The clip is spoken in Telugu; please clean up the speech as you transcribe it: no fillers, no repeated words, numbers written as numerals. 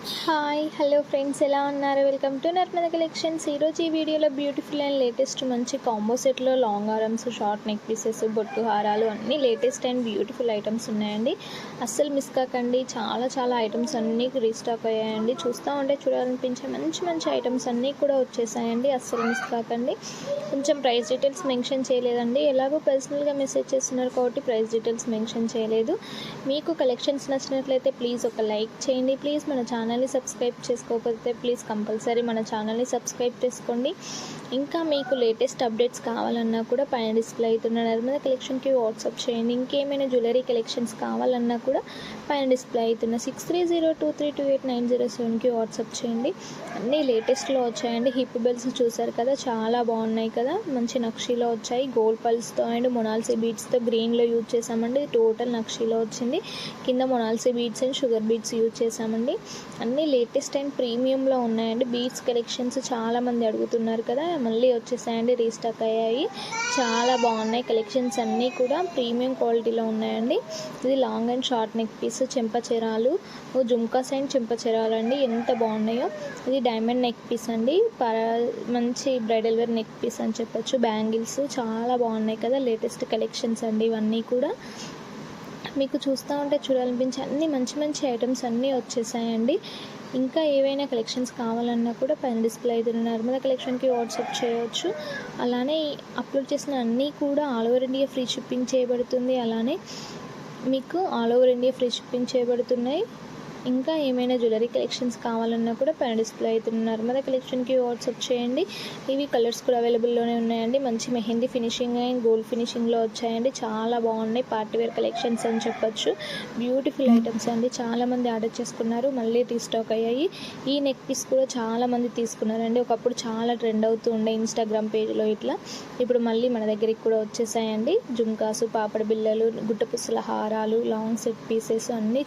హాయ్ హలో ఫ్రెండ్స్, ఎలా ఉన్నారు? Welcome to Narmada collections. ఈరోజు ఈ వీడియోలో బ్యూటిఫుల్ అండ్ లేటెస్ట్ మంచి కాంబో సెట్లో long arms, short neck pieces, బొట్టు హారాలు అన్నీ లేటెస్ట్ అండ్ బ్యూటిఫుల్ ఐటమ్స్ ఉన్నాయండి. అస్సలు మిస్ కాకండి. చాలా ఐటమ్స్ అన్నీ రీస్టాక్ అయ్యాయండి. చూస్తూ ఉంటే చూడాలనిపించే మంచి మంచి ఐటమ్స్ అన్నీ కూడా వచ్చేసాయండి. అస్సలు మిస్ కాకండి. కొంచెం ప్రైస్ డీటెయిల్స్ మెన్షన్ చేయలేదండి. ఎలాగో పర్సనల్గా మెసేజ్ చేస్తున్నారు కాబట్టి ప్రైస్ డీటెయిల్స్ మెన్షన్ చేయలేదు. మీకు కలెక్షన్స్ నచ్చినట్లయితే ప్లీజ్ ఒక లైక్ చేయండి. ప్లీజ్ మన ఛానల్ని సబ్స్క్రైబ్ చేసుకోకపోతే ప్లీజ్ కంపల్సరీ మన ఛానల్ని సబ్స్క్రైబ్ చేసుకోండి. ఇంకా మీకు లేటెస్ట్ అప్డేట్స్ కావాలన్నా కూడా పైన డిస్ప్లే అవుతున్న నర్మద కలెక్షన్కి వాట్సాప్ చేయండి. ఇంకేమైనా జ్యువెలరీ కలెక్షన్స్ కావాలన్నా కూడా పైన డిస్ప్లే అవుతున్న 6302232890 వాట్సాప్ చేయండి. అన్నీ లేటెస్ట్లో వచ్చాయండి. హిప్ బెల్స్ చూసారు కదా, చాలా బాగున్నాయి కదా. మంచి నక్షీలో వచ్చాయి. గోల్డ్ పల్స్తో అండ్ మొనాల్సీ బీడ్స్తో గ్రీన్లో యూజ్ చేసామండి. టోటల్ నక్షీలో వచ్చింది. కింద మొనాల్సీ beads and sugar beads use చేసామండి. అన్నీ లేటెస్ట్ అండ్ ప్రీమియంలో ఉన్నాయండి. బీడ్స్ కలెక్షన్స్ చాలామంది అడుగుతున్నారు కదా, మళ్ళీ వచ్చేసాయండి. రీస్టాక్ అయ్యాయి. చాలా బాగున్నాయి కలెక్షన్స్ అన్నీ కూడా ప్రీమియం క్వాలిటీలో ఉన్నాయండి. ఇది long and short neck piece, చెంపచెరాలు, జుమ్కాస్ అండ్ చెంపచెరాలు అండి. ఎంత బాగున్నాయో. ఇది డైమండ్ నెక్ పీస్ అండి. మంచి బ్రైడల్ వేర్ నెక్ పీస్ అని చెప్పొచ్చు. బ్యాంగిల్స్ చాలా బాగున్నాయి కదా. లేటెస్ట్ కలెక్షన్స్ అండి ఇవన్నీ కూడా. మీకు చూస్తూ ఉంటే చూడాలనిపించే అన్ని మంచి మంచి ఐటమ్స్ అన్నీ వచ్చేసాయండి. ఇంకా ఏవైనా కలెక్షన్స్ కావాలన్నా కూడా పైన డిస్ప్లే అవుతున్న నర్మద కలెక్షన్కి వాట్సాప్ చేయవచ్చు. అలానే అప్లోడ్ చేసిన అన్నీ కూడా all over India free shipping చేయబడుతుంది. అలానే మీకు all over India free shipping చేయబడుతున్నాయి. ఇంకా ఏమైనా జ్యువెలరీ కలెక్షన్స్ కావాలన్నా కూడా పైన డిస్ప్లే అవుతున్న నర్మద కలెక్షన్కి వాట్సాప్ చేయండి. ఇవి కలర్స్ కూడా అవైలబుల్లోనే ఉన్నాయండి. మంచి మెహందీ ఫినిషింగ్ అండ్ గోల్డ్ ఫినిషింగ్లో వచ్చాయండి. చాలా బాగున్నాయి. పార్టీవేర్ కలెక్షన్స్ అని చెప్పొచ్చు. బ్యూటిఫుల్ ఐటమ్స్ అండి. చాలామంది ఆర్డర్ చేసుకున్నారు, మళ్ళీ రీస్టాక్ అయ్యాయి. ఈ నెక్ పీస్ కూడా చాలామంది తీసుకున్నారండి. ఒకప్పుడు చాలా ట్రెండ్ అవుతూ ఉండే ఇన్స్టాగ్రామ్ పేజ్లో ఇట్లా. ఇప్పుడు మళ్ళీ మన దగ్గరికి కూడా వచ్చేసాయండి. జుమ్కాసు, పాపడ బిళ్ళలు, గుట్టపుసల హారాలు, లాంగ్ సెట్ పీసెస్ అన్నీ